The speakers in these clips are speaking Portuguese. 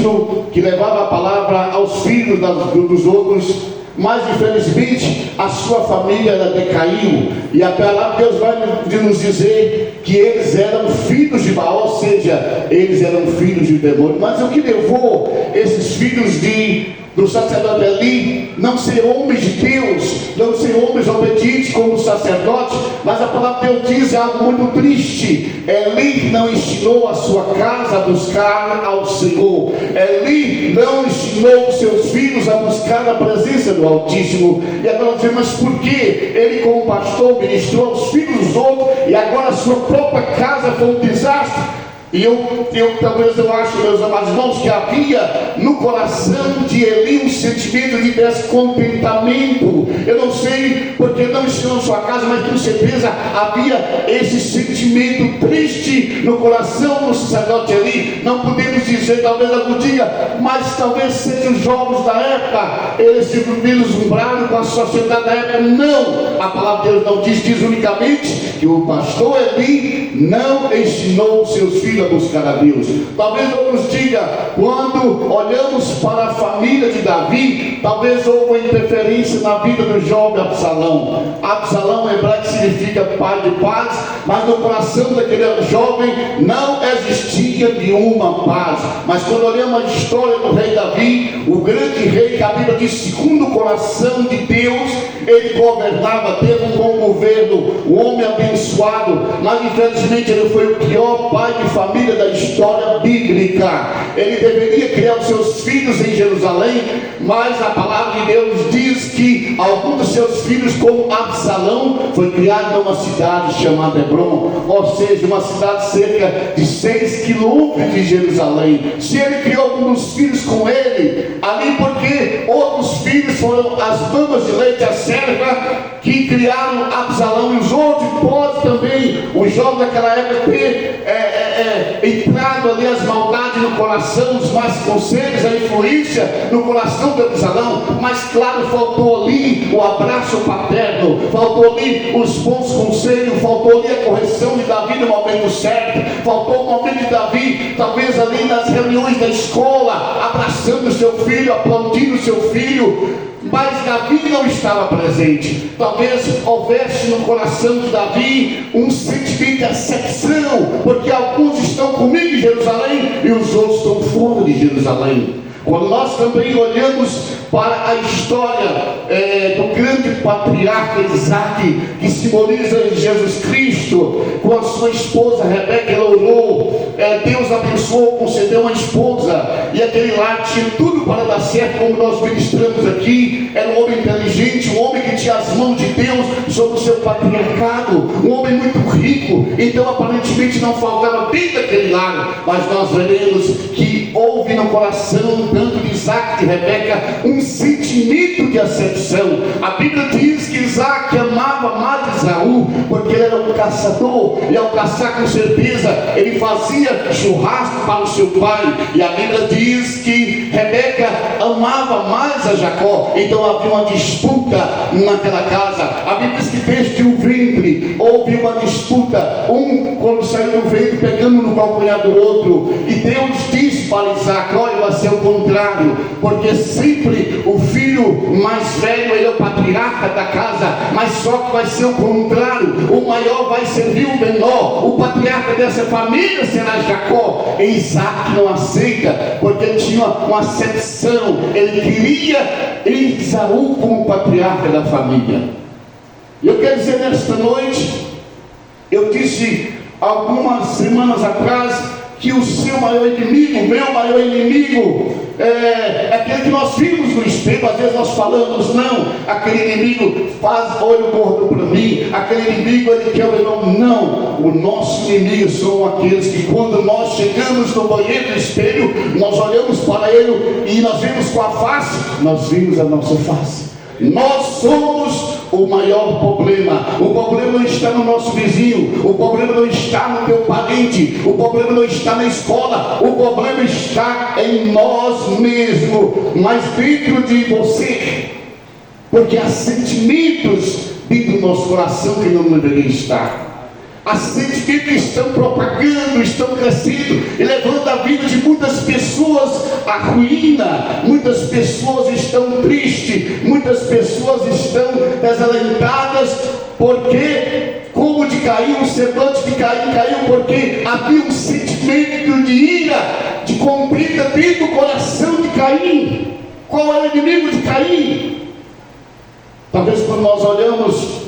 Cristo que levava a palavra aos filhos dos outros, mas infelizmente a sua família ela decaiu, e a palavra de Deus vai nos dizer que eles eram filhos de Baal, ou seja, eles eram filhos de demônio. Mas o que levou esses filhos do sacerdote Eli não ser homens de Deus, não ser homens obedientes como o sacerdote? Mas a palavra de Deus diz algo muito triste: Eli não ensinou a sua casa a buscar ao Senhor. Eli não ensinou seus filhos a buscar a presença do Altíssimo. E agora dizemos, mas por que ele, como pastor, ministrou aos filhos dos outros e agora a sua própria casa foi um desastre? E talvez eu acho, meus amados irmãos, que havia no coração de Eli um sentimento de descontentamento. Eu não sei porque não ensinou em sua casa, mas com certeza havia esse sentimento triste no coração do sacerdote Eli. Não podemos dizer, talvez algum dia, mas talvez sejam os jovens da época, eles se vislumbraram com a sociedade da época. Não, a palavra de Deus não diz unicamente que o pastor Eli não ensinou seus filhos a buscar a Deus. Talvez eu nos diga, quando olhamos para a família de Davi, talvez houve uma interferência na vida do jovem Absalão. Absalão em hebraico significa pai de paz, mas no coração daquele jovem não existia nenhuma paz. Mas quando olhamos a história do rei Davi, o grande rei que a Bíblia diz segundo o coração de Deus, ele governava, teve um bom governo, um homem abençoado, mas infelizmente ele foi o pior pai de família da história bíblica. Ele deveria criar os seus filhos em Jerusalém, mas a palavra de Deus diz que algum dos seus filhos, como Absalão, foi criado numa cidade chamada Hebron, ou seja, uma cidade cerca de 6 quilômetros de Jerusalém. Se ele criou algum dos filhos com ele ali, porque outros filhos foram as damas de leite, a serva, que criaram Absalão, e os outros, pode também o jovem daquela época ter entrado ali as maldades no coração, os más conselhos, a influência no coração de Absalão. Mas claro, faltou ali o abraço paterno, faltou ali os bons conselhos, faltou ali a correção de Davi no momento certo, faltou o momento de Davi, talvez ali nas reuniões da escola, abraçando o seu filho, aplaudindo o seu filho. Mas Davi não estava presente. Talvez houvesse no coração de Davi um sentimento de acepção, porque alguns estão comigo em Jerusalém e os outros estão fora de Jerusalém. Quando nós também olhamos para a história do grande patriarca Isaac, que simboliza Jesus Cristo, com a sua esposa Rebeca, ela orou, Deus abençoou, concedeu uma esposa, e aquele lá tinha tudo para dar certo, como nós ministramos aqui. Era um homem inteligente, um homem que tinha as mãos de Deus sobre o seu patriarcado, um homem muito rico, então aparentemente não faltava bem daquele lar. Mas nós veremos que houve no coração tanto de Isaac e de Rebeca um sentimento de acepção. A Bíblia diz que Isaac amava mais Esaú, porque ele era um caçador, e ao caçar, com certeza ele fazia churrasco para o seu pai. E a Bíblia diz que Rebeca amava mais a Jacó, então havia uma disputa naquela casa. A Bíblia diz que desde o ventre houve uma disputa, um quando saiu do ventre pegando no calcanhar do outro, e Deus disse para Isaac: olha, vai ser o contrário, porque sempre o filho mais velho ele é o patriarca da casa, mas só que vai ser o contrário, o maior vai servir o menor, o patriarca dessa família será Jacó. E Isaac não aceita, porque ele tinha uma acepção, ele queria Esaú como patriarca da família. E eu quero dizer nesta noite, eu disse algumas semanas atrás, que o seu maior inimigo, o meu maior inimigo, é aquele que nós vimos no espelho. Às vezes nós falamos, não, aquele inimigo faz olho gordo para mim, aquele inimigo ele quer o meu nome. Não, o nosso inimigo são aqueles que quando nós chegamos no banheiro do espelho, nós olhamos para ele e nós vemos com a face, nós vimos a nossa face. Nós somos o maior problema. O problema não está no nosso vizinho, o problema não está no teu parente, o problema não está na escola, o problema está em nós mesmos, mas dentro de você, porque há sentimentos dentro do nosso coração que não deveriam estar. há sentimentos que estão propagando, estão crescendo e levando a vida de muitas pessoas à ruína. Muitas pessoas estão tristes, muitas pessoas estão desalentadas, porque como de Caim, o semblante de Caim caiu, porque havia um sentimento de ira, de contenda dentro do coração de Caim. Qual era o inimigo de Caim? Talvez quando nós olhamos,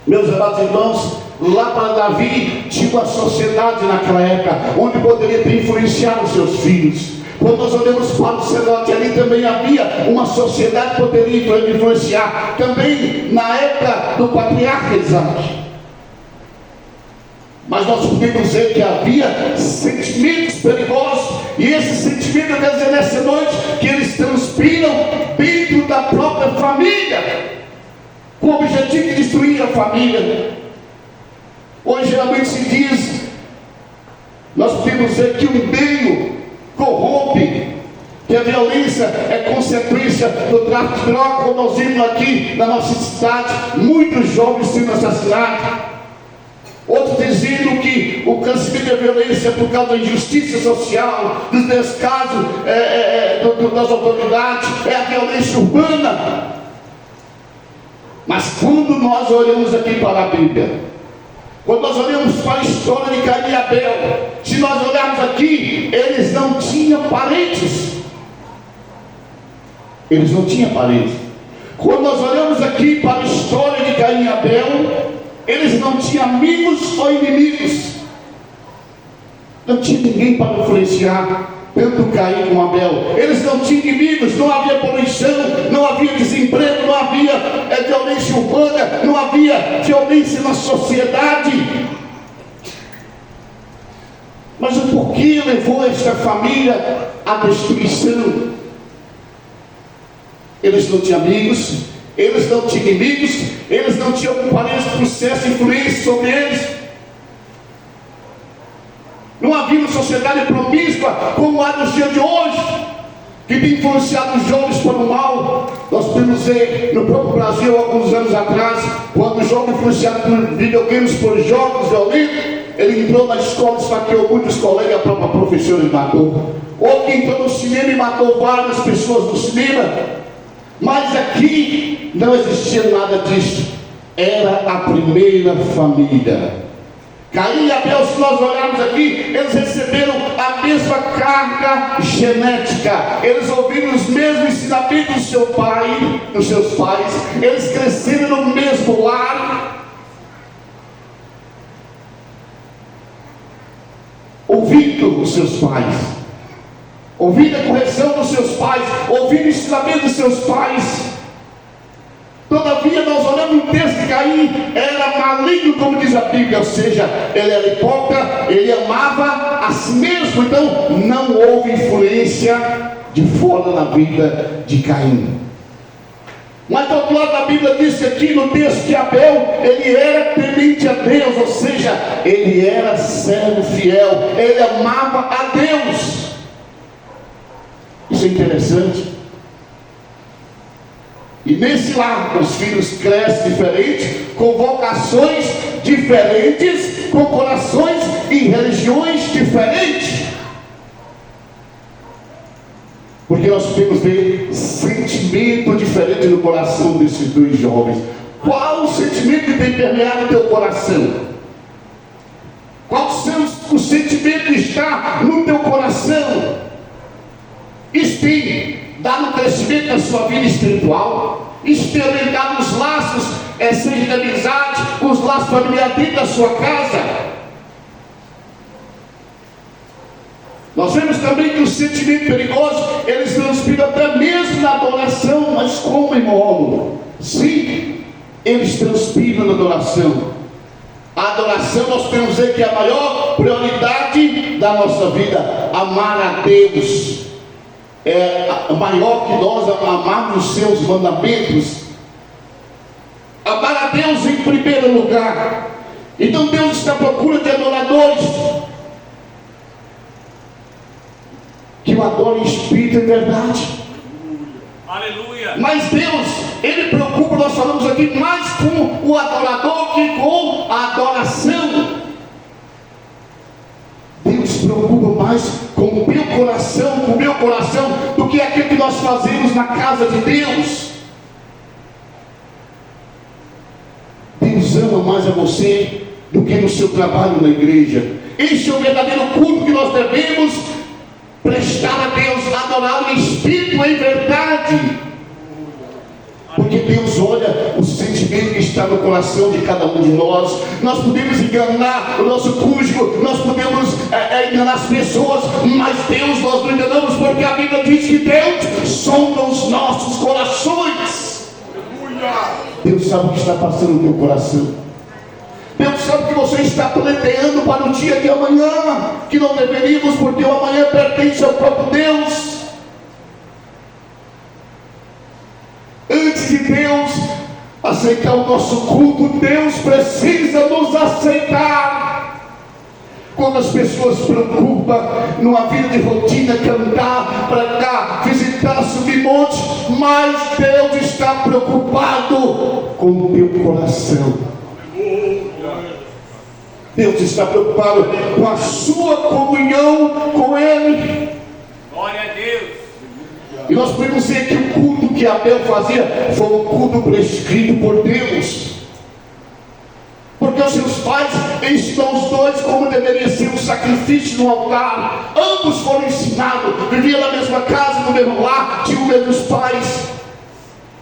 meus amados irmãos, lá para Davi, tinha uma sociedade naquela época, onde poderia ter influenciado os seus filhos. Quando nós olhamos para o sacerdote, ali também havia uma sociedade que poderia influenciar. Também na época do patriarca Isaac. Mas nós podemos dizer que havia sentimentos perigosos, e esse sentimento, eu quero dizer nessa noite, que eles transpiram dentro da própria família, com o objetivo de destruir a família. Hoje geralmente se diz, nós podemos dizer que o meio corrompe, que a violência é consequência do tráfico de drogas, como nós vimos aqui na nossa cidade, muitos jovens sendo assassinados. Outros dizendo que o crescimento da violência é por causa da injustiça social, dos descasos das autoridades, é a violência urbana. Mas quando nós olhamos aqui para a Bíblia, quando nós olhamos para a história de Caim e Abel, se nós olharmos aqui, eles não tinham parentes. Eles não tinham parentes. Quando nós olhamos aqui para a história de Caim e Abel, eles não tinham amigos ou inimigos. Não tinha ninguém para influenciar, tanto Caim como Abel. Eles não tinham inimigos, não havia poluição, não havia desemprego, não havia violência urbana, não havia violência na sociedade. Mas o porquê levou esta família à destruição? Eles não tinham amigos, eles não tinham inimigos, eles não tinham parentes que pusessem influência sobre eles. Não havia uma sociedade promíscua como há nos dias de hoje, que tem influenciado os jovens para o mal. Nós podemos ver no próprio Brasil, alguns anos atrás, quando o jovem influenciado por videogames, por jogos violentos, ele entrou na escola, esfaqueou muitos colegas, a própria professora e matou. Outro que entrou no cinema e matou várias pessoas no cinema. Mas aqui não existia nada disso. Era a primeira família. Caim e Abel, se nós olharmos aqui, eles receberam a mesma carga genética. Eles ouviram os mesmos ensinamentos do seu pai, dos seus pais. Eles cresceram no mesmo lar, ouvindo os seus pais, ouvindo a correção dos seus pais, ouvindo o ensinamento dos seus pais. Todavia nós olhamos o texto de Caim, era maligno, como diz a Bíblia, ou seja, ele era hipócrita, ele amava a si mesmo. Então não houve influência de fora na vida de Caim. Mas do outro lado da Bíblia diz aqui no texto que Abel, ele era temente a Deus, ou seja, ele era servo fiel, ele amava a Deus. Isso é interessante. E nesse lar os filhos crescem diferentes, com vocações diferentes, com corações e religiões diferentes. Porque nós podemos ver sentimento diferente no coração desses dois jovens. Qual o sentimento que tem permeado o teu coração? Qual o sentimento que está no teu coração? Isso tem dado crescimento na sua vida espiritual? Isso tem aumentado os laços, seja de amizade, os laços familiares dentro da sua casa? Nós vemos também que o sentimento perigoso, eles transpiram até mesmo na adoração. Mas como, irmão? Sim, eles transpiram na adoração. A adoração, nós podemos dizer que é a maior prioridade da nossa vida. Amar a Deus é maior que nós amarmos os seus mandamentos. Amar a Deus em primeiro lugar. Então Deus está à procura de adoradores que o adorem em espírito e verdade. Aleluia. Mas Deus, Ele preocupa, nós falamos aqui, mais com o adorador que com a adoração. muito mais com o meu coração, do que aquilo que nós fazemos na casa de Deus. Deus ama mais a você do que no seu trabalho na igreja. Este é o verdadeiro culto que nós devemos prestar a Deus, adorar o Espírito em verdade. Porque Deus olha o sentimento que está no coração de cada um de nós. Nós podemos enganar o nosso cônjuge, nós podemos enganar as pessoas, mas Deus nós não enganamos, porque a Bíblia diz que Deus sonda os nossos corações. Deus sabe o que está passando no teu coração. Deus sabe que você está pleiteando para o dia de amanhã, que não deveríamos, porque o amanhã pertence ao próprio Deus. Antes de Deus aceitar o nosso culto, Deus precisa nos aceitar. Quando as pessoas se preocupam numa vida de rotina, cantar, pregar, visitar, subir montes, mas Deus está preocupado com o teu coração. Deus está preocupado com a sua comunhão com Ele. Glória a Deus. E nós podemos dizer que o culto que Abel fazia foi um culto prescrito por Deus. Porque os seus pais ensinam os dois como deveria ser um sacrifício no altar. Ambos foram ensinados, viviam na mesma casa, no mesmo lar, tinham os mesmos pais.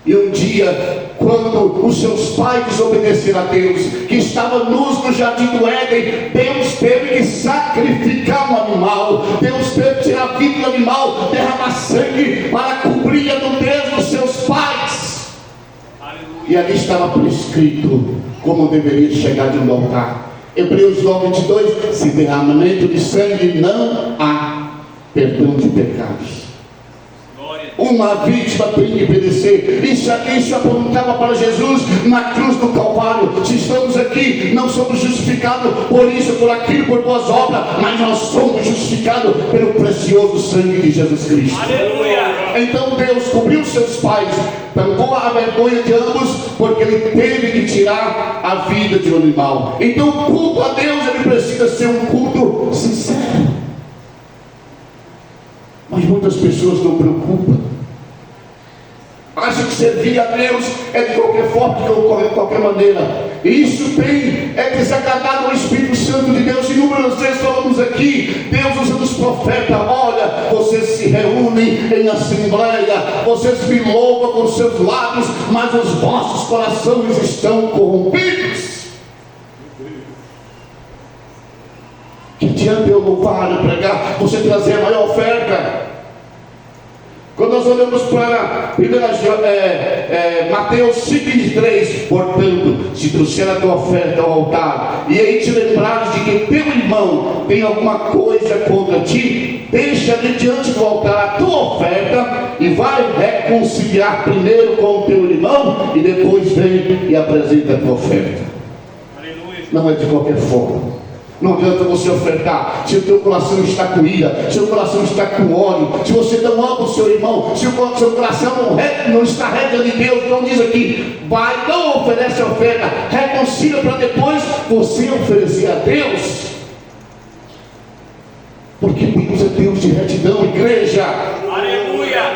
E um dia, quando os seus pais desobedeceram a Deus, que estava nus no jardim do Éden, Deus teve que sacrificar um animal. Deus teve que tirar a vida do animal, derramar sangue para cobrir a nudez dos seus pais. Aleluia. E ali estava prescrito como deveria chegar de um altar. Hebreus 9:22, se derramamento de sangue não há perdão de pecados. Uma vítima tem que perecer. Isso apontava para Jesus na cruz do Calvário. Se estamos aqui, não somos justificados por isso, por aquilo, por boas obras, mas nós somos justificados pelo precioso sangue de Jesus Cristo. Aleluia. Então Deus cobriu seus pais, tampou a vergonha de ambos, porque Ele teve que tirar a vida de um animal. Então o culto a Deus, ele precisa ser um culto sincero. Mas muitas pessoas não preocupam. Acham que servir a Deus é de qualquer forma, de qualquer maneira. E isso é desagradado ao Espírito Santo de Deus. Inúmeras vezes falamos aqui, Deus usando os profetas: olha, vocês se reúnem em assembleia, vocês me louvam com os seus lábios, mas os vossos corações estão corrompidos. Que adianta eu louvar e pregar, você trazer a maior oferta? Quando nós olhamos para Mateus 5:23, portanto, se trouxer a tua oferta ao altar, e aí te lembrares de que teu irmão tem alguma coisa contra ti, deixa ali diante do altar a tua oferta e vai reconciliar primeiro com o teu irmão, e depois vem e apresenta a tua oferta. Aleluia. Não é de qualquer forma. Não adianta você ofertar se o teu coração está com ira, se o coração está com ódio, se você não ama o seu irmão, se o seu coração não está reto de Deus. Então diz aqui: vai, não oferece a oferta, reconcilia para depois você oferecer a Deus. Porque Deus é Deus de retidão, igreja. Aleluia.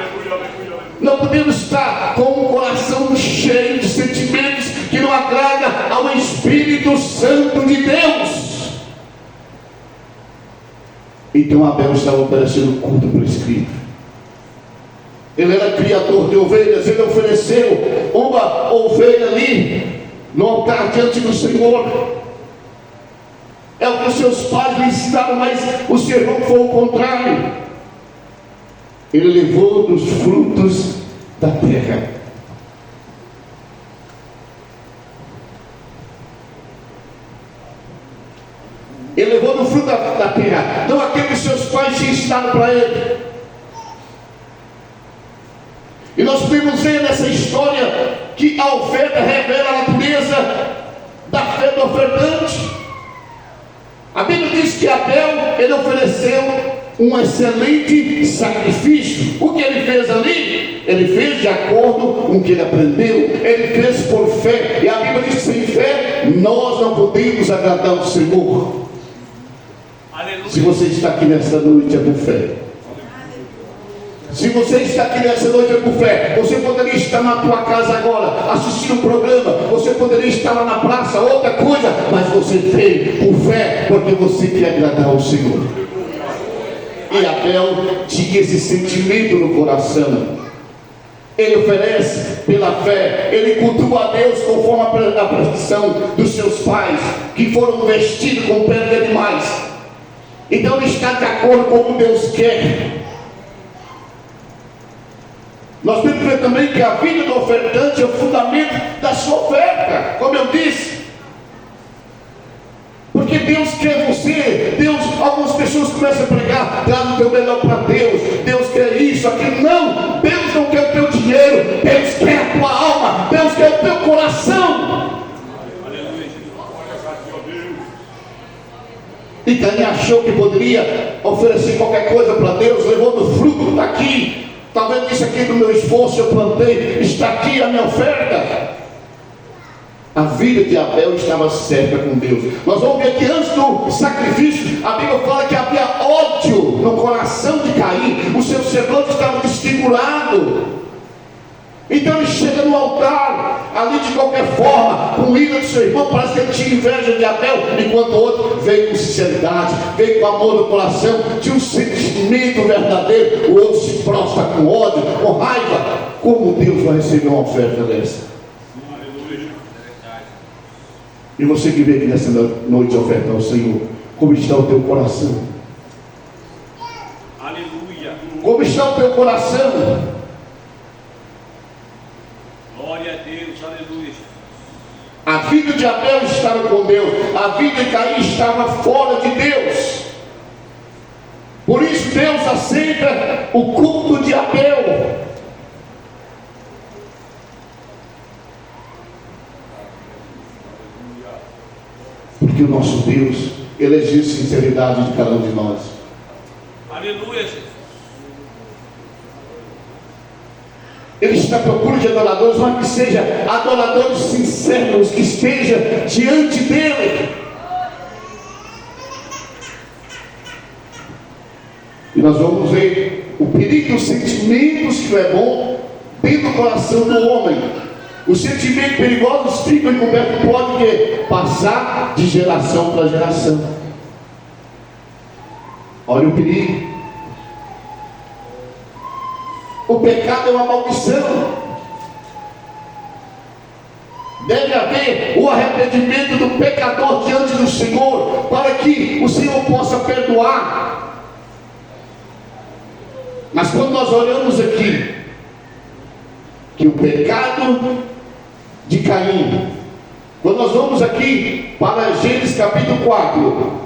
Não podemos estar com um coração cheio de sentimentos que não agrada ao Espírito Santo de Deus. Então Abel estava oferecendo culto prescrito. Ele era criador de ovelhas. Ele ofereceu uma ovelha ali no altar diante do Senhor. É o que os seus pais lhe ensinaram, mas o seu irmão foi o contrário. Ele levou dos frutos da terra. Ele levou do fruto da terra, não aquele que seus pais tinham ensinado para ele. E nós podemos ver nessa história que a oferta revela a natureza da fé do ofertante. A Bíblia diz que Abel, ele ofereceu um excelente sacrifício. O que ele fez ali? Ele fez de acordo com o que ele aprendeu. Ele fez por fé. E a Bíblia diz que sem fé nós não podemos agradar o Senhor. Se você está aqui nessa noite é por fé. Se você está aqui nessa noite é por fé. Você poderia estar na tua casa agora, assistindo o programa. Você poderia estar lá na praça, outra coisa. Mas você veio por fé, porque você quer agradar ao Senhor. E Abel tinha esse sentimento no coração. Ele oferece pela fé. Ele cultua a Deus conforme a predição dos seus pais, que foram vestidos com pele de animais. Então ele está de acordo com o que Deus quer. Nós temos que ver também que a vida do ofertante é o fundamento da sua oferta, como eu disse. Porque Deus quer você. Algumas pessoas começam a pregar: traz o teu melhor para Deus. Deus quer isso, aquilo. Não, Deus não quer o teu dinheiro. Deus quer a tua alma. Deus quer o teu coração. E Caim achou que poderia oferecer qualquer coisa para Deus, levando o fruto daqui. Talvez isso aqui do meu esforço eu plantei, está aqui a minha oferta. A vida de Abel estava certa com Deus. Nós vamos ver que antes do sacrifício, a Bíblia fala que havia ódio no coração de Caim. O seu semblante estava desfigurado. Então ele chega no altar, ali de qualquer forma, com ira do seu irmão. Parece que ele tinha inveja de Abel, enquanto o outro veio com sinceridade, veio com amor no coração, tinha um sentimento verdadeiro. O outro se prostra com ódio, com raiva. Como Deus vai receber uma oferta dessa? E você que veio aqui nessa noite ofertar ao Senhor, como está o teu coração? Aleluia. Como está o teu coração? Glória a Deus, aleluia. A vida de Abel estava com Deus, a vida de Caim estava fora de Deus. Por isso Deus aceita o culto de Abel. Porque o nosso Deus, Ele exige sinceridade de cada um de nós. Aleluia, Jesus. Ele está à procura de adoradores, mas que sejam adoradores sinceros, que estejam diante dele. E nós vamos ver o perigo dos sentimentos que não é bom dentro do coração do homem. Os sentimentos perigosos ficam encobertos, podem passar de geração para geração. Olha o perigo. O pecado é uma maldição. Deve haver o arrependimento do pecador diante do Senhor, para que o Senhor possa perdoar. Mas quando nós olhamos aqui, que o pecado de Caim, quando nós vamos aqui para Gênesis capítulo 4,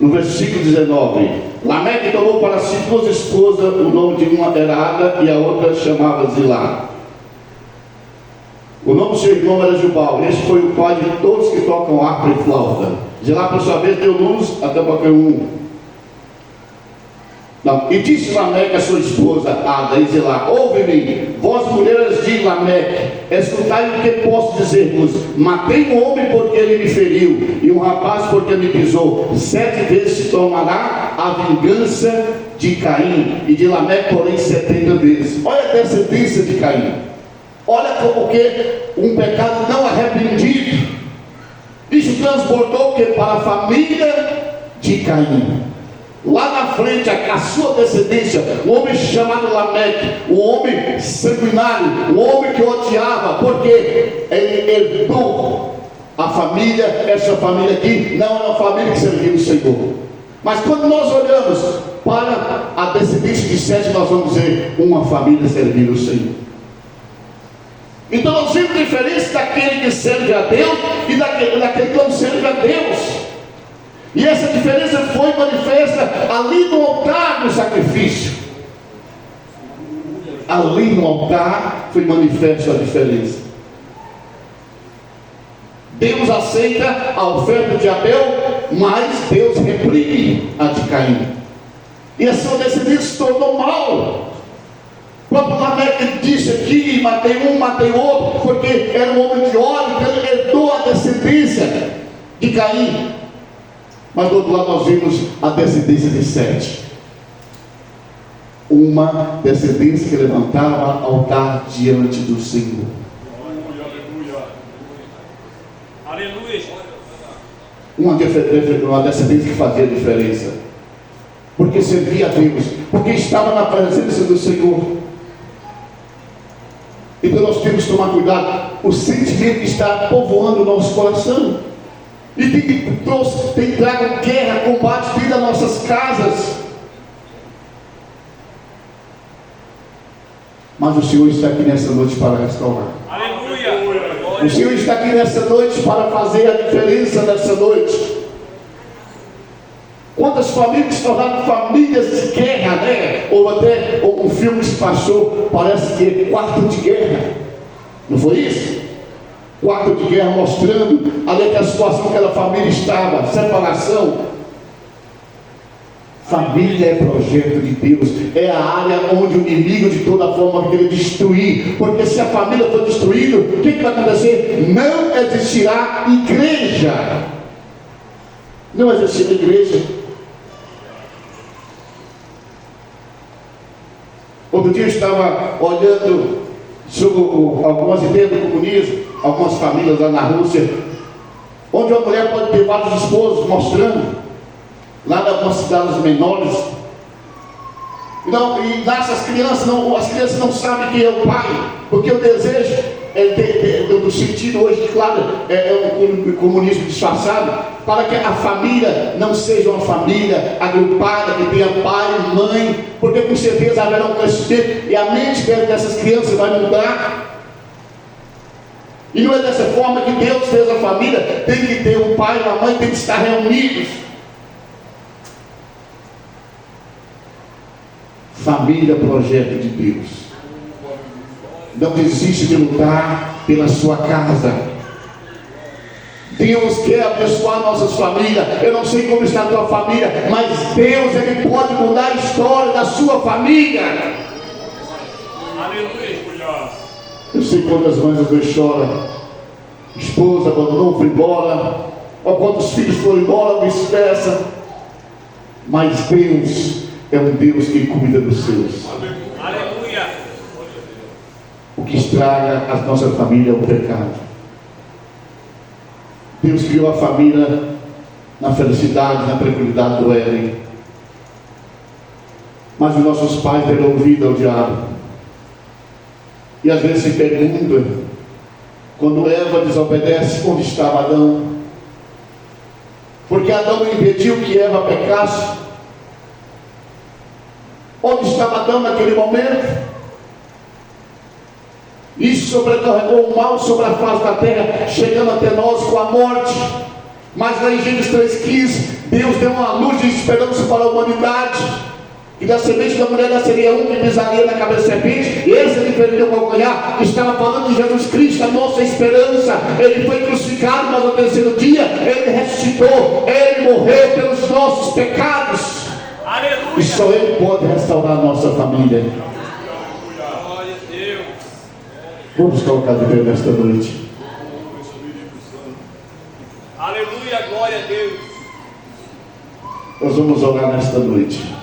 no versículo 19, Lameque tomou para si duas esposas, o nome de uma era Ada e a outra chamava Zilá. O nome do seu irmão era Jubal. Esse foi o pai de todos que tocam harpa e flauta. Zilá, por sua vez, deu luz até qualquer um. Não. E disse Lameque a sua esposa Ada e Zilá: ouve-me, vós mulheres de Lameque, escutai o que posso dizer-vos. Matei um homem porque ele me feriu, e um rapaz porque me pisou. 7 vezes se tomará a vingança de Caim, e de Lameque, porém, 70 vezes. Olha a descendência de Caim. Olha como que um pecado não arrependido, isso transbordou que para a família de Caim. Lá na frente, a sua descendência, um homem chamado Lameque, um homem sanguinário, um homem que odiava, porque ele herdou a família. Essa família aqui não é uma família que serviu o Senhor. Mas quando nós olhamos para a descendência de Sete, nós vamos dizer: uma família serviu o Senhor. Então nós vemos a diferença daquele que serve a Deus e daquele que não serve a Deus. E essa diferença foi manifesta ali no altar do sacrifício. Ali no altar foi manifesta a diferença. Deus aceita a oferta de Abel, mas Deus reprime a de Caim. E a sua descendência se tornou mal. O próprio Lameque disse aqui: matei um, matei outro, porque era um homem de ódio, então ele herdou a descendência de Caim, mas do outro lado nós vimos a descendência de Sete. Uma descendência que levantava altar diante do Senhor. Aleluia. Uma descendência que fazia diferença, porque servia a Deus, porque estava na presença do Senhor. Então nós temos que tomar cuidado. O sentimento está povoando o nosso coração e tem trago guerra, combate dentro das nossas casas. Mas o Senhor está aqui nessa noite para restaurar. Aleluia. O Senhor está aqui nessa noite para fazer a diferença nessa noite. Quantas famílias se tornaram famílias de guerra, né? Houve até um filme que se passou, parece que é Quarto de Guerra. Não foi isso? Quarto de Guerra, mostrando ali que a situação que aquela família estava, separação. Família é projeto de Deus, é a área onde o inimigo de toda forma vai querer destruir, porque se a família for destruída, o que vai acontecer? Não existirá igreja. Não existirá igreja. Outro dia eu estava olhando sobre algumas ideias do comunismo, algumas famílias lá na Rússia, onde uma mulher pode ter vários esposos, mostrando lá em algumas cidades menores. Não, e as crianças não sabem quem é o pai, porque o desejo do sentido hoje, claro, é um comunismo disfarçado, para que a família não seja uma família agrupada, que tenha pai, mãe, porque com certeza haverá um crescimento e a mente dessas crianças vai mudar. E não é dessa forma que Deus fez a família. Tem que ter um pai e uma mãe, tem que estar reunidos. Família, projeto de Deus. Não desiste de lutar pela sua casa. Deus quer abençoar nossas famílias. Eu não sei como está a tua família, mas Deus, Ele pode mudar a história da sua família. Aleluia. Eu sei quantas mães às vezes choram. Esposa abandonou, foi embora. Ou quantos filhos foram embora, vice-versa. Mas Deus é um Deus que cuida dos seus. Aleluia. O que estraga a nossa família é o pecado. Deus criou a família na felicidade, na tranquilidade do Éden. Mas os nossos pais deram ouvido ao diabo. E às vezes se pergunta, quando Eva desobedece, onde estava Adão? Porque Adão não impediu que Eva pecasse. Onde estava Adão naquele momento? Isso sobrecarregou o mal sobre a face da terra, chegando até nós com a morte. Mas lá em Gênesis 3,15, Deus deu uma luz de esperança para a humanidade. E da semente da mulher nasceria um que pisaria na cabeça da serpente, e esse ele feriria o calcanhar. Estava falando de Jesus Cristo, a nossa esperança. Ele foi crucificado, mas no terceiro dia ele ressuscitou. Ele morreu pelos nossos pecados. Aleluia. E só Ele pode restaurar a nossa família. Glória a Deus. Vamos colocar de pé nesta noite. Aleluia, glória a Deus. Nós vamos orar nesta noite.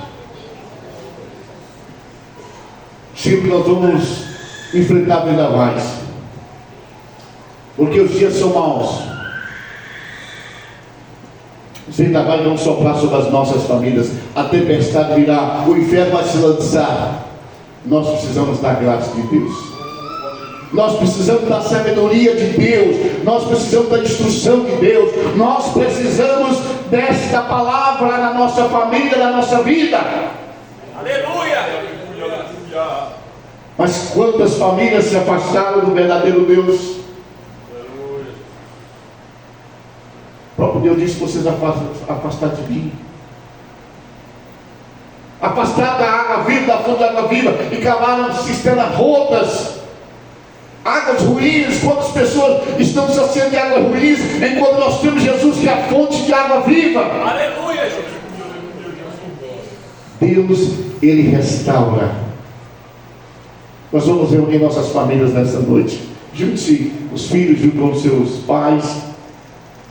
Sempre nós vamos enfrentar vendavais, porque os dias são maus. Os vendavais vão soprar sobre as nossas famílias, a tempestade virá, o inferno vai se lançar. Nós precisamos da graça de Deus, nós precisamos da sabedoria de Deus, nós precisamos da instrução de Deus, nós precisamos desta palavra na nossa família, na nossa vida. Aleluia. Mas quantas famílias se afastaram do verdadeiro Deus? O próprio Deus disse: vocês afastaram de mim, afastaram da água viva, da fonte da água viva, e cavaram cisternas rotas, águas ruins. Quantas pessoas estão saciando de águas ruins, enquanto nós temos Jesus, que é a fonte de água viva? Aleluia. Deus, Ele restaura. Nós vamos reunir nossas famílias nessa noite. Junte-se, os filhos junto com os seus pais.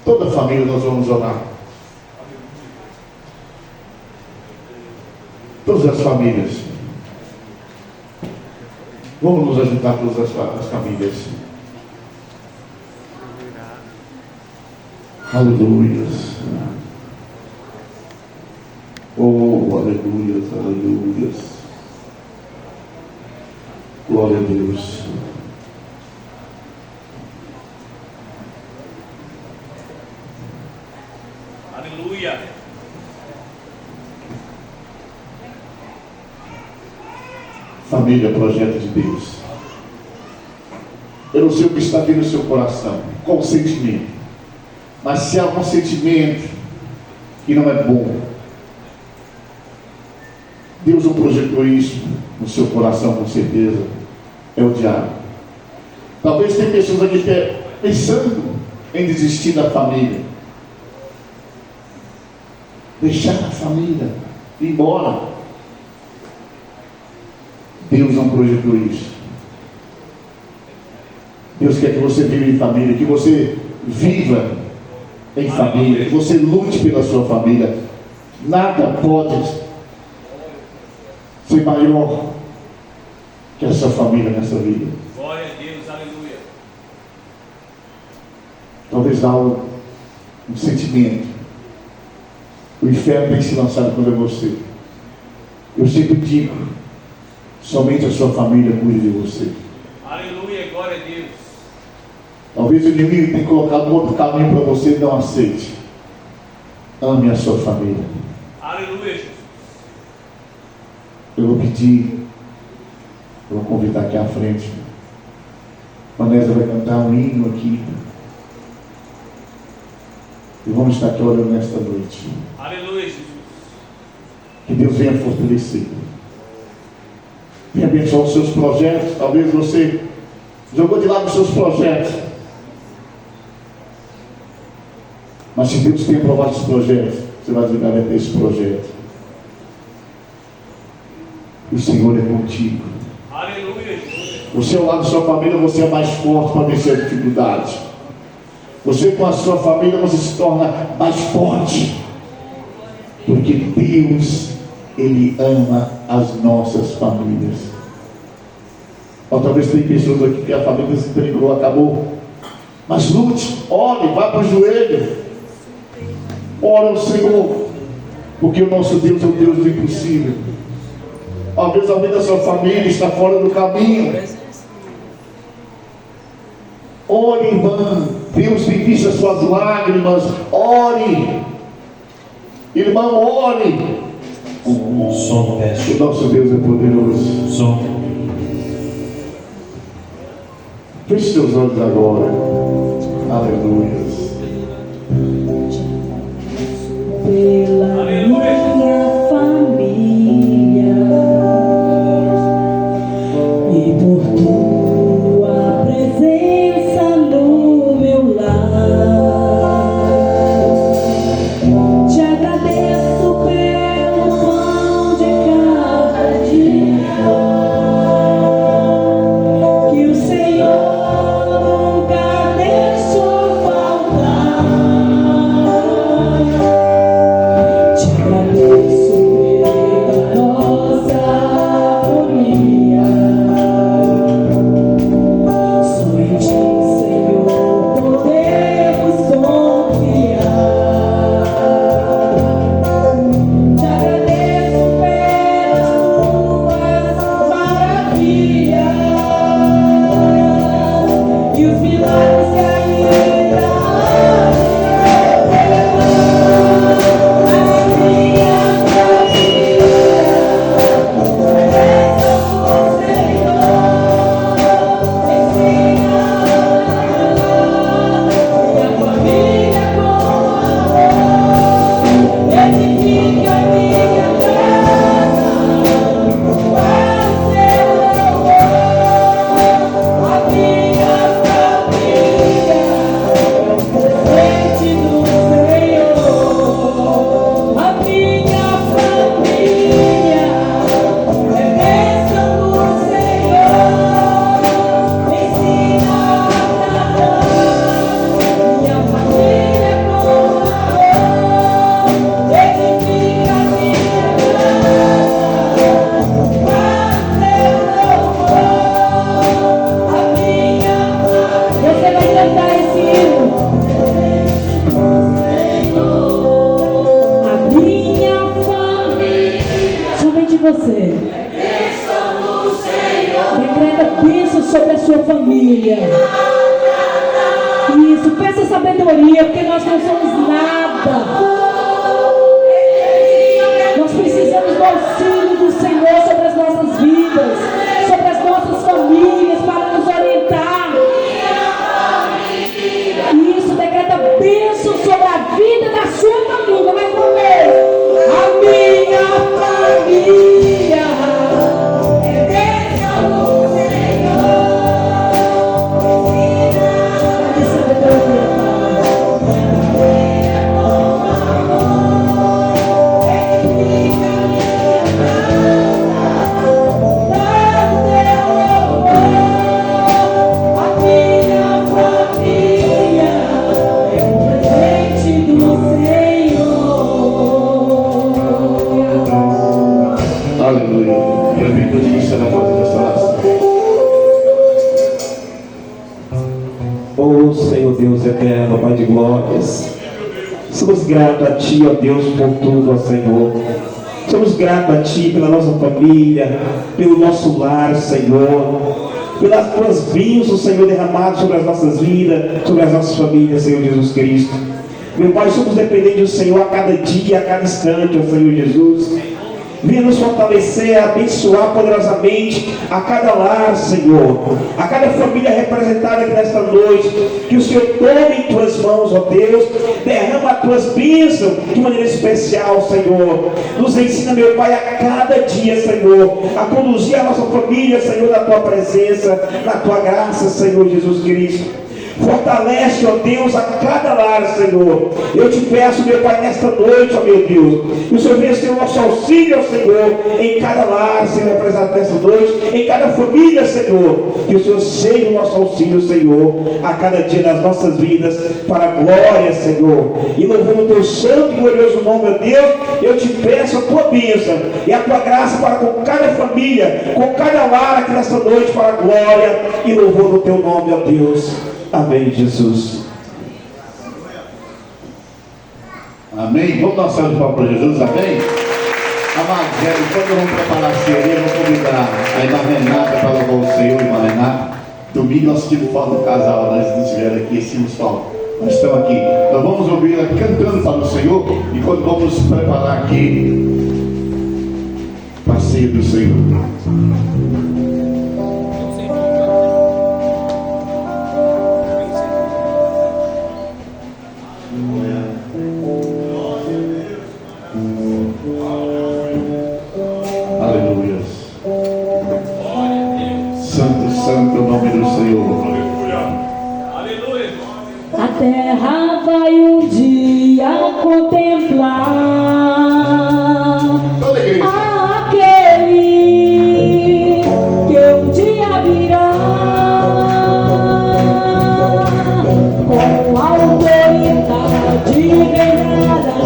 Toda a família nós vamos orar. Todas as famílias. Vamos nos ajudar todas as famílias. Aleluias. Oh, aleluias, aleluias. Glória a Deus. Aleluia. Família, projeto de Deus. Eu não sei o que está dentro do seu coração, qual o sentimento. Mas se há um sentimento que não é bom, Deus não projetou isso no seu coração, com certeza. É o diabo. Talvez tenha pessoas aqui pensando em desistir da família, deixar a família, ir embora. Deus não projetou isso. Deus quer que você viva em família, que você viva em família, que você lute pela sua família. Nada pode ser maior que a sua família nessa vida. Glória a Deus, aleluia. Talvez há um sentimento. O inferno tem se lançado contra você. Eu sempre digo, somente a sua família cuide de você. Aleluia, glória a Deus. Talvez o inimigo tenha colocado um outro caminho para você e não aceite. Ame a sua família. Aleluia, Jesus. Eu vou pedir, eu vou convidar aqui à frente. Vanessa vai cantar um hino aqui. E vamos estar aqui orando nesta noite. Aleluia, Jesus. Que Deus venha fortalecer. Venha abençoar os seus projetos. Talvez você jogou de lado os seus projetos. Mas se Deus tem aprovado os projetos, você vai dizer, vai ter esse projeto. O Senhor é contigo. Aleluia, Jesus. Você ao lado da sua família, você é mais forte para vencer as dificuldades. Você com a sua família, você se torna mais forte. Porque Deus, Ele ama as nossas famílias. Ou talvez tem pessoas aqui que a família se entregou, acabou. Mas lute, ore, vá para o joelho. Ora ao Senhor. Porque o nosso Deus é o Deus do impossível. Talvez a vida da sua família está fora do caminho. Ore, irmã. Deus tem visto as suas lágrimas. Ore. Irmão, ore. Som, peço. O nosso Deus é poderoso. Som. Feche seus olhos agora. Aleluia. Pela minha família e por tua presença no meu lar, te agradeço pelo pão de cada dia que o Senhor nunca deixou faltar. Te agradeço você. Decreta bênção sobre a sua família. Isso, peça sabedoria, porque nós não somos nada. Nós precisamos do auxílio do Senhor sobre as nossas vidas, sobre as nossas famílias, para nos orientar. Isso, decreta bênção sobre a vida da sua família. Mais uma vez, a minha família. Oh Senhor Deus eterno, Pai de glórias, somos gratos a Ti, ó Deus, por tudo, ó Senhor. Somos gratos a Ti pela nossa família, pelo nosso lar, Senhor, pelas Tuas bênçãos, Senhor, derramadas sobre as nossas vidas, sobre as nossas famílias, Senhor Jesus Cristo. Meu Pai, somos dependentes do Senhor a cada dia, a cada instante, ó Senhor Jesus. Venha nos fortalecer, abençoar poderosamente a cada lar, Senhor, a cada família representada aqui nesta noite. Que o Senhor tome em Tuas mãos, ó Deus, derrama as Tuas bênçãos de maneira especial, Senhor. Nos ensina, meu Pai, a cada dia, Senhor, a conduzir a nossa família, Senhor, na Tua presença, na Tua graça, Senhor Jesus Cristo. Fortalece, ó Deus, a cada lar, Senhor. Eu te peço, meu Pai, nesta noite, ó meu Deus, que o Senhor venha ser o nosso auxílio, ó Senhor, em cada lar, Senhor, apresentado nesta noite, em cada família, Senhor. Que o Senhor seja o nosso auxílio, Senhor, a cada dia das nossas vidas, para a glória, Senhor. E louvando o Teu santo e glorioso nome, ó Deus, eu te peço a Tua bênção e a Tua graça para com cada família, com cada lar aqui nesta noite, para a glória e louvando o Teu nome, ó Deus. Amém, Jesus. Amém. Vamos dar uma salva de palmas para Jesus, amém? Amados, enquanto vamos preparar a ceia, eu vou convidar a irmã Renata para louvar o Senhor, irmã Renata. Domingo nós tivemos falta do casal, nós não estiveram aqui, tínhamos falta. Nós estamos aqui. Nós vamos ouvir ela cantando para o Senhor, e quando vamos preparar aqui para a ceia do Senhor. A terra vai um dia contemplar aquele que um dia virá com autoridade reinará.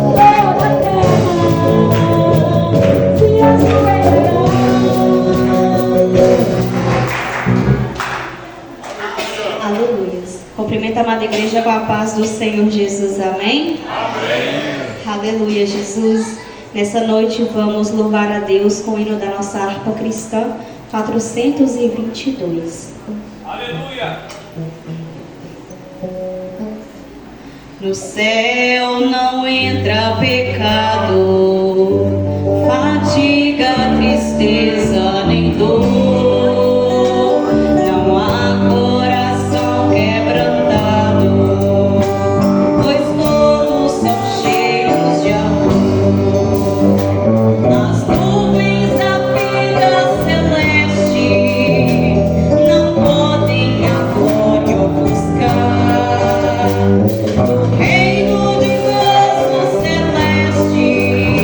Toda a terra se ajoelhará. Aleluias. Cumprimento a amada igreja com a paz do Senhor Jesus. Amém? Amém. Aleluia, Jesus. Nessa noite vamos louvar a Deus com o hino da nossa harpa cristã 422. Aleluia. No céu não entra pecado, fadiga, tristeza nem dor. Reino de Deus no celeste.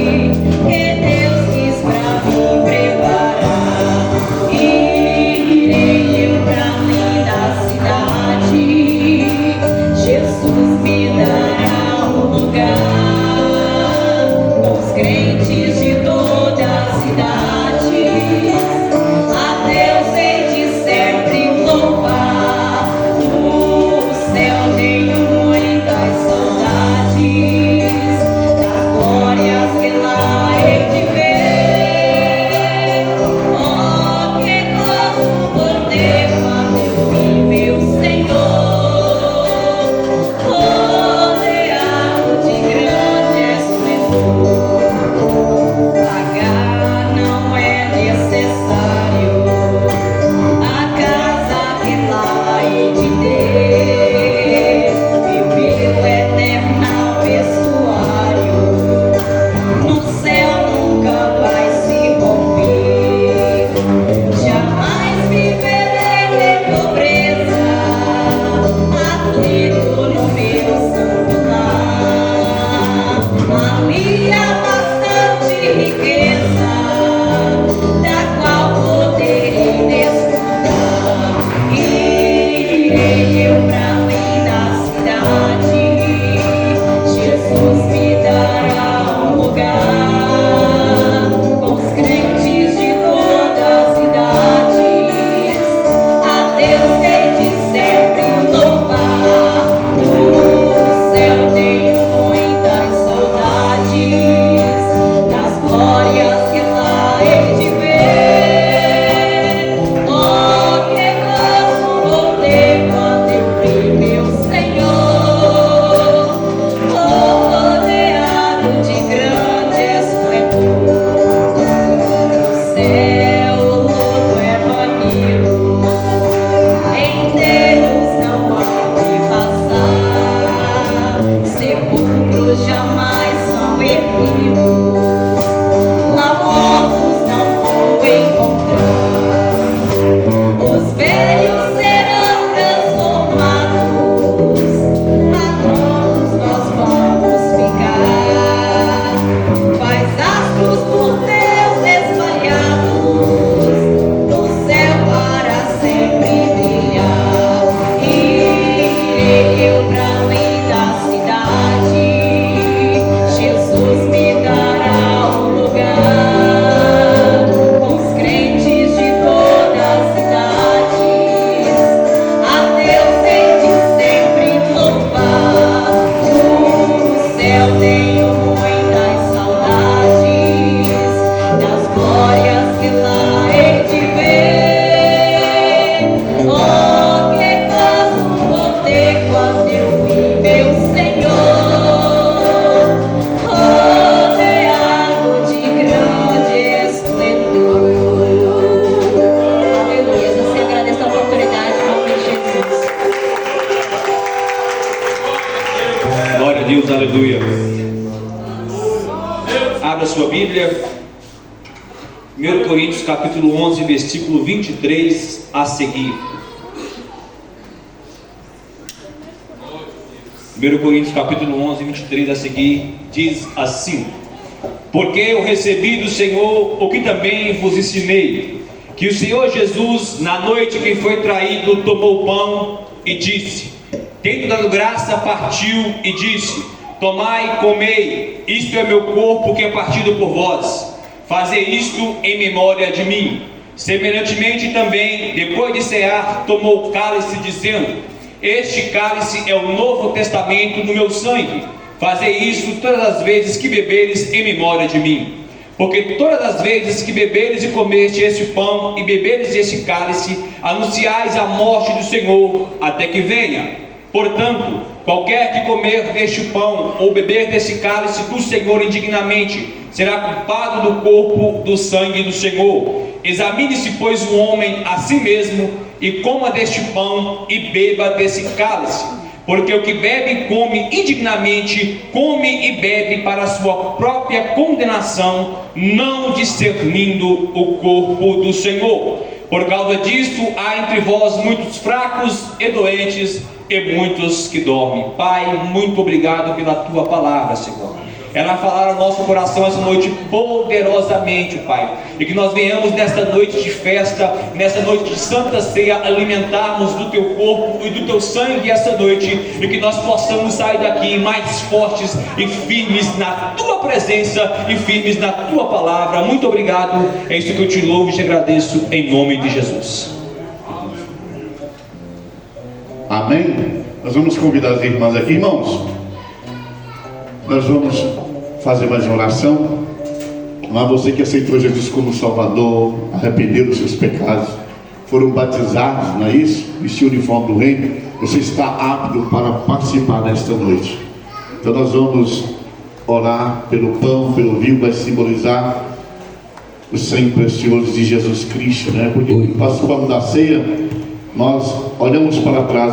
Abra sua Bíblia. 1 Coríntios capítulo 11, versículo 23 a seguir. 1 Coríntios capítulo 11, 23 a seguir, diz assim: Porque eu recebi do Senhor o que também vos ensinei, que o Senhor Jesus, na noite que foi traído, tomou o pão e disse, tendo dado graça, partiu e disse, tomai e comei, isto é meu corpo que é partido por vós, fazei isto em memória de mim. Semelhantemente também, depois de cear, tomou o cálice, dizendo, este cálice é o novo testamento no meu sangue, fazei isto todas as vezes que beberes em memória de mim. Porque todas as vezes que beberes e comeres este pão e beberes este cálice, anunciais a morte do Senhor até que venha. Portanto, qualquer que comer deste pão ou beber deste cálice do Senhor indignamente, será culpado do corpo, do sangue do Senhor. Examine-se, pois, o homem a si mesmo, e coma deste pão e beba desse cálice. Porque o que bebe e come indignamente, come e bebe para a sua própria condenação, não discernindo o corpo do Senhor. Por causa disto, há entre vós muitos fracos e doentes, e muitos que dormem. Pai, muito obrigado pela tua palavra, Senhor. Ela vai falar ao nosso coração essa noite poderosamente, Pai. E que nós venhamos nesta noite de festa, nessa noite de Santa Ceia, alimentarmos do Teu corpo e do Teu sangue essa noite. E que nós possamos sair daqui mais fortes e firmes na Tua presença e firmes na Tua palavra. Muito obrigado. É isso que eu te louvo e te agradeço em nome de Jesus. Amém? Nós vamos convidar as irmãs aqui, irmãos. Nós vamos fazer mais uma oração. Não é você que aceitou Jesus como Salvador, arrependeu dos seus pecados, foram batizados, não é isso? Vestiu o uniforme do reino. Você está apto para participar nesta noite. Então nós vamos orar pelo pão, pelo vinho, vai simbolizar o sangue precioso de Jesus Cristo, né? Porque nós participamos da ceia, nós olhamos para trás.